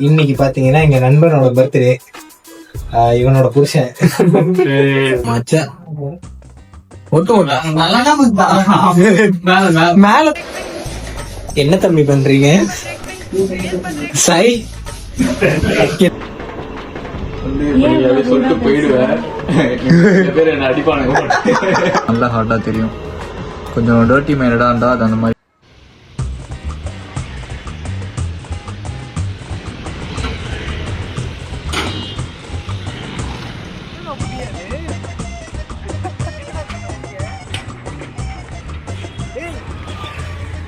இன்னைக்கு பாத்தீங்கன்னா எங்க நண்பனோட பர்த்டே. இவனோட புருஷன் மச்சான் மேல என்ன தம்பி பண்றீங்க? சை சொல்லிட்டு போயிடுவேன். நல்லா ஹார்டா தெரியும். கொஞ்சம் டர்ட்டி மைண்டடா இருந்தா அது அந்த மாதிரி.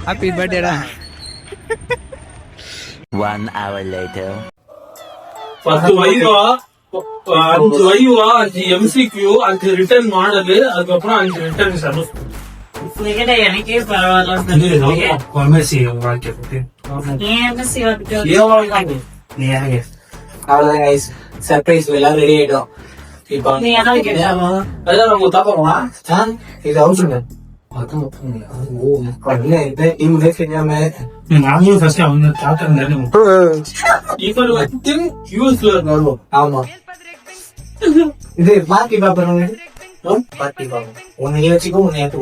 ஹாப்பி பர்த்டேடா. 1 hour later. 10 வைவா 5 வைவா 5 MCQ 5 ரிட்டர்ன் மாடல் அதுக்கப்புறம் 5 ரிட்டர்ன் சர்வீஸ். எனக்கே பரவாயில்ல. அவ்வளவுதான் கைஸ், சர்ப்ரைஸ் எல்லாம் ரெடி ஆயிடும். இப்போ அதான் உங்க தாப்பாமா இது அவசரம் நாங்களும் ஃபர்ஸ்ட் அவங்க தாத்தா ஆமா. இது பார்ட்டி பாப்பா பார்ட்டி பாப்போம். உன்னை வச்சுக்கோ, உன்னை ஏத்து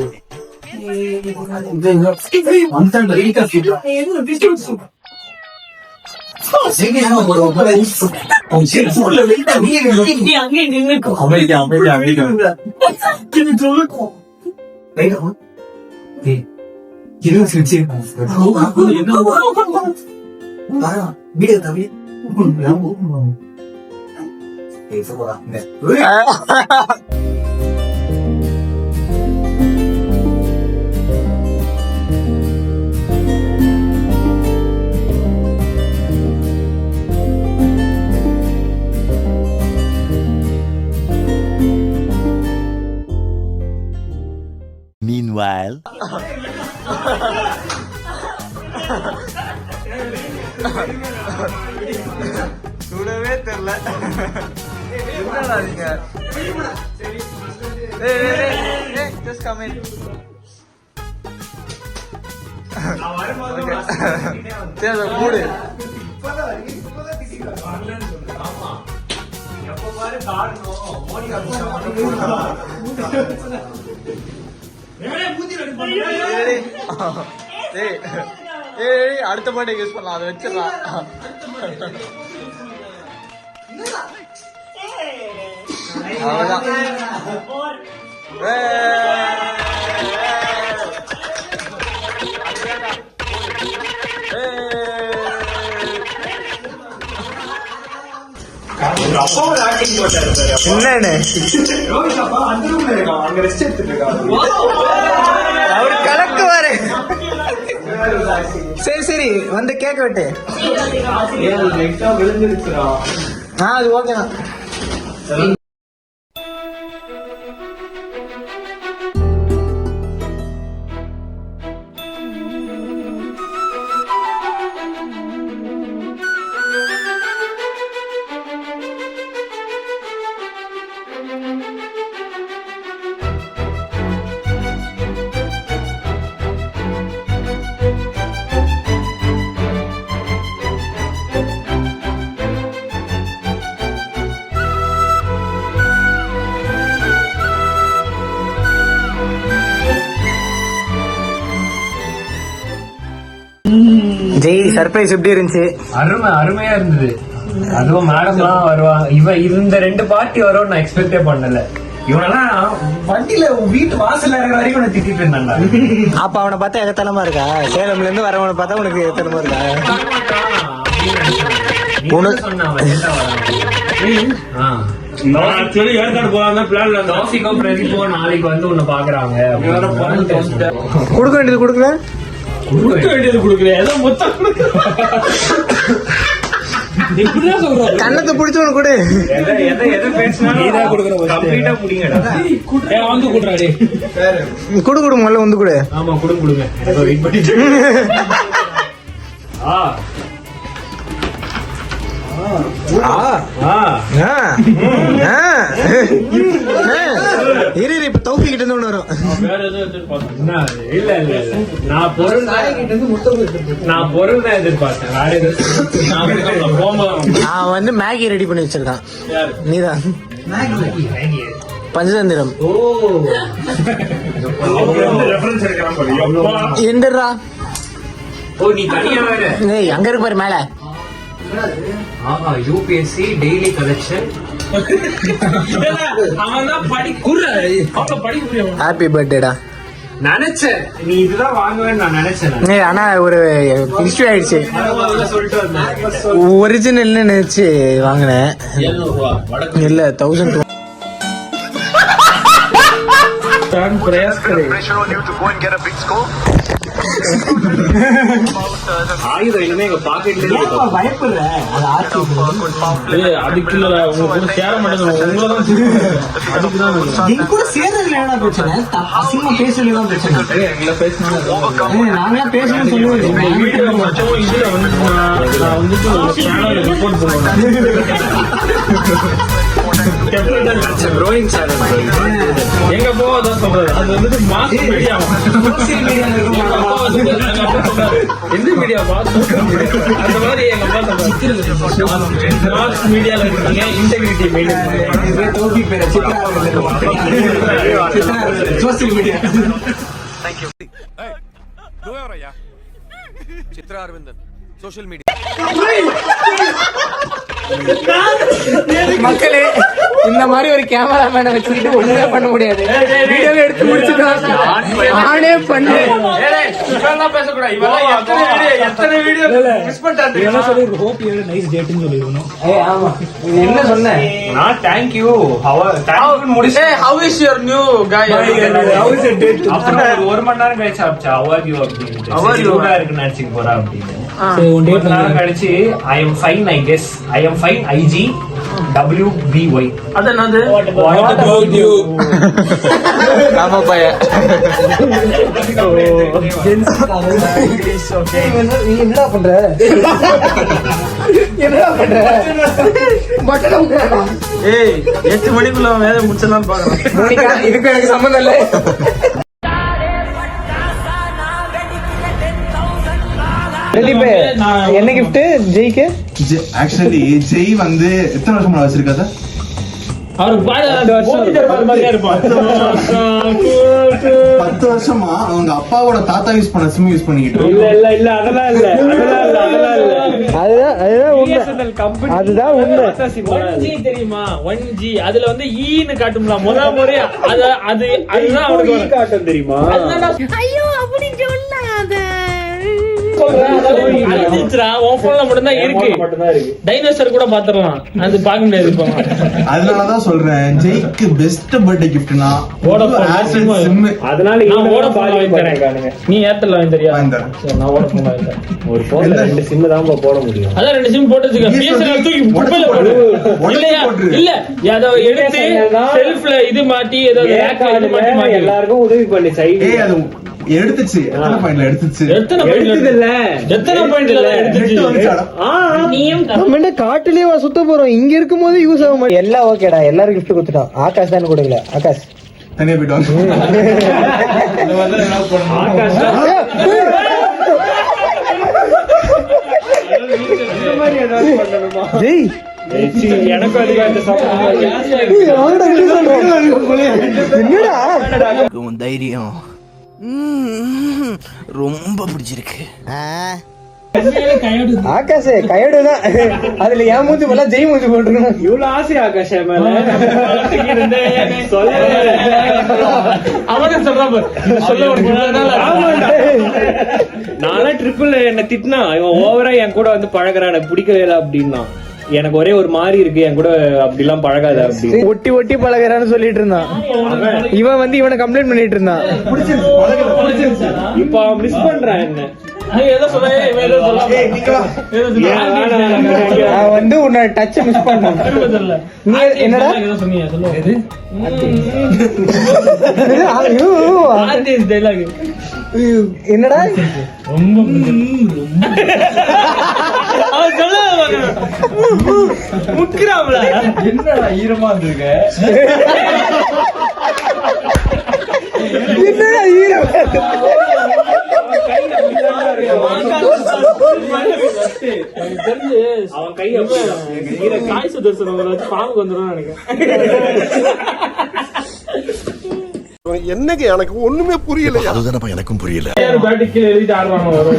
Meanwhile. சுடவே தெரியல. என்னடா நீங்க? just come in. சரி மூடு. அடுத்த பாட்டை யூஸ் பண்ணலாம், அதை வச்சிடலாம். அவரு கலக்குவாரு. சரி சரி வந்து கேட்க விட்டு. அது ஓகேதான். ஜெய், சர்ப்ரைஸ் எப்படி இருந்துச்சு? அருமையா இருந்தது. அதுவும் மேடம்லாம் வருவாங்க. இந்த 2 பார்ட்டி வரும் நான் எக்ஸ்பெக்டே பண்ணல. இவனெல்லாம் வண்டியில வீட்டு வாசல்ல இருக்கிற வரைக்கும் நான் திட்டிட்டு இருந்தாங்க. அப்ப அவனை பார்த்தா எகத்தனமா இருக்கா? சேலம்ல இருந்து வரவனை பார்த்தா உனக்கு எகத்தனமா இருக்கா? நாளைக்கு வந்து உன்னை பாக்குறாங்க. கொடுக்க வேண்டியது கொடுக்கல, கொடுக்க வேண்டியது கொடுக்கல, ஏதோ மொத்தம் கண்ணத்தை பிடிச்சவனு கொடு. குடு குடு முதல்ல வந்து கொடு. ஆமா கொடுங்க. வெயிட் பண்ணிட்டு இரு இப்ப தௌஃபி கிட்ட இருந்து ஒண்ணு வரும். வேற எதுவும் எதிர்பார்த்தேன். என்ன அது? இல்ல இல்ல இல்ல நான் பொருள் தான் எதிர்பார்த்தேன். வேற எதுவும் நான் போகும்போது நான் வந்து மேகி ரெடி பண்ணி வச்சிருக்கான். யாரு? நீதான் பஞ்சதந்திரம். ரெஃபரன்ஸ் எடுக்கிறான் பாரு. எப்பா. எந்தரா ஓ நீ தனியா வேற. ஏய் அங்க இருக்கு பாரு மேல. ஆஹா யூபிஎஸ்சி டெய்லி கலெக்ஷன். அவன் தான் படிக்க முடியும். ஹாப்பி பர்த்டேடா. நினைச்சேன் நீ இதுதான் வாங்குவேன்னு நான் நினைச்சேன். ஏய் ஆனா ஒரு இஷ்யூ ஆயிடுச்சு. சொல்லிட்டு வந்தேன். ஒரிஜினல்னு நினைச்சு வாங்கினேன். 700 ரூபா வடக்கு இல்ல 1200. प्रयास करे. ஆயுதம் இனிமே எங்க பாக்கெட்ல பயப்படுற அதுக்கு இல்ல உங்க கூட சேர மாட்டேங்குது. உங்களதான் அதுக்குதான் கூட சேர்றதுல என்ன பிரச்சனை? அசிங்கமா பேசுறதுதான் பிரச்சனை. எங்களை பேசினாலும் நாங்களா பேசணும்னு சொல்லுவேன். வீட்டுல மட்டும் இதுல வந்து நான் வந்துட்டு ஒரு சேனல் ரிப்போர்ட் பண்ணுவேன். எங்க அப்பா அதான் சொல்றாரு. அது வந்துட்டு மாஸ் மீடியா. எந்த மீடியா அந்த மாதிரி எங்க அப்பா சொல்றாரு. மாஸ் மீடியால இருக்கீங்க, இன்டெகிரிட்டி மெயின்டைன் சோசியல் மீடியா. ಚಿತ್ರ ಅರವಿಂದನ್ ಸೋಷಿಯಲ್ ಮೀಡಿಯಾ மக்களே இந்த மாதிரி ஒரு கேமராமேனை வச்சுக்கிட்டு ஒண்ணுமே பண்ண முடியாது. வீடியோவை எடுத்து முடிச்சுட்டோம். ஆனே பண்ணு. என்ன சொன்ன? நான் thank you how is your new காய்? ஒரு மணி நேரம் கழிச்சு ஆப்ச்சா அவார்ட் யூ அப்படின்னு Award you. இருக்கு நினைச்சுக்கு போறா அப்படின்னு ஒரு நேரம் கழிச்சு I am fine I guess I am fine IG WBY அது என்னது? ஆமா பையன். நீ என்னடா பண்ற? ஏய் 8 மணிக்குள்ள வேலை முடிச்சலாம் பாக்கலாம். இதுக்கு எனக்கு சம்மந்தம் இல்லை. என்ன கிஃப்ட் ஜெய்க்கு? ஆக்சுவலி ஜெய் வந்து எத்தனை வருஷமா வச்சிருக்காத? அவருக்கு 10 வருஷமா அவங்க அப்பாவோட தாத்தா யூஸ் பண்ண சிம் யூஸ் பண்ணிக்கிட்டு இல்ல அதெல்லாம் இல்ல அதுதான் உண்மை. அதுதான் உண்மை. 1G தெரியுமா? 1G அதுல வந்து ஈன்னு காட்டும்ல முறையா அதுதான் அவனுக்கு காட்டும் தெரியுமா? ஐயோ அப்படி சொல்லாத. டைனோசர் கூட பாத்துடலாம். அது பாக்க முடியாது. அதனாலதான் சொல்றேன் ஜெய்க்கு பெஸ்ட் பர்த்டே கிஃப்ட்னா சிம். அதனால நீ ஏர்டெல் வாங்கி தெரியா? நான் வோடஃபோன் வாங்கிட்டேன். ஒரு போன்ல 2 சிம் தான் போட முடியும். அதான் 2 சிம் போட்டு வச்சுக்க. பிஎஸ்என்எல் தூக்கி குப்பையில போடு. இல்லையா? இல்ல அத எடுத்து செல்ஃப்ல இது மாட்டி ஏதோ ரேக் இது மாட்டி எல்லாருக்கும் உதவி பண்ணி சைடு எடுத்துச்சு. எத்தனை பாயிண்ட்ல எடுத்துச்சு? எத்தனை பாயிண்ட் இல்ல எடுத்துச்சு. நீயும் காட்டுலயே சுத்த போறோம். இங்க இருக்கும் போது யூஸ் ஆக மாட்டேன். எல்லாம் ஓகேடா. எல்லாரும் கிஃப்ட் கொடுத்துட்டோம். ஆகாஷ் தான் கொடுக்கல. ஆகாஷ் தனியா போயிட்டோம். ஜெய் எனக்கும் என்னடா உன் தைரியம் ரொம்ப பிடிச்சிருக்கு. ஆகாஷ் கையோடுதான். அதுல ஏன் மூஞ்சி போல ஜெய் மூஞ்சி போட்டுருக்கணும். இவ்வளவு ஆசை ஆகாஷ் மேல அவனே சொல்றான். நானே ட்ரிபிள் என்ன திட்டினா இவன் ஓவரா என் கூட வந்து பழகுறான் எனக்கு பிடிக்கவே இல்லை அப்படின்னா. எனக்கு ஒரே ஒரு மாதிரி இருக்கு என் கூட அப்படி எல்லாம் பழகாத அப்படி ஒட்டி ஒட்டி பழகிறான்னு சொல்லிட்டு இருந்தான். இவன் வந்து இவனை கம்ப்ளைண்ட் பண்ணிட்டு இருந்தான். இப்ப அவன் மிஸ் பண்றான் என்ன. நான் வந்து உன்னை டச் மிஸ் பண்ணேன். என்னடா என்னடா என்னடா ஈரமா இருந்திருக்க அவன் கையை காய் சுதர்சனம் வச்சு பாம்புக்கு வந்துடும் என்னங்க எனக்கு ஒண்ணுமே புரியல. அதுதானப்பா எனக்கும் புரியல. பேட்டிங் கீழே எழுதிட்டு ஆடுவாங்க வரும்.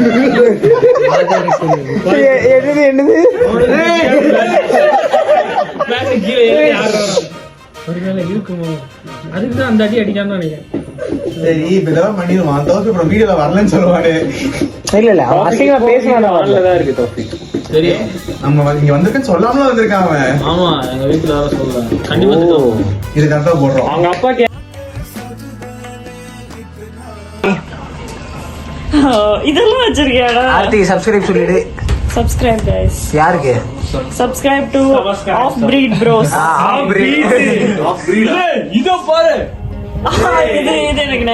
பேட்டிங் கீழே எழுதி ஆடுறாங்க. ஒருவேளை இருக்குமோ, அதுக்குதான் அந்த அடி அடிக்காம நினைக்கிறேன். சரி இப்ப இதெல்லாம் பண்ணிடுவான் தோசை அப்புறம் வீடியோல வரலன்னு சொல்லுவாரு. இல்ல அவன் அசிங்கமா பேசினான். நல்லதா இருக்கு தோஃபிக். தெரியும், நம்ம இங்க வந்திருக்கேன்னு சொல்லாமல வந்திருக்கான் அவன். ஆமா எங்க வீட்டுல வர சொல்றேன் கண்டிப்பா திட்டுவாங்க. இது கரெக்டா போடுறோம். அவங்க அப்பா இதெல்லாம் வச்சிருக்கியாடா? ஆர்த்தி சப்ஸ்கிரைப் சொல்லிடு. Subscribe guys. யாருக்கு? சப்ஸ்கிரைப் டு ஆஃப் பிரீட் ப்ரோஸ். இதோ பாரு, இது எனக்கு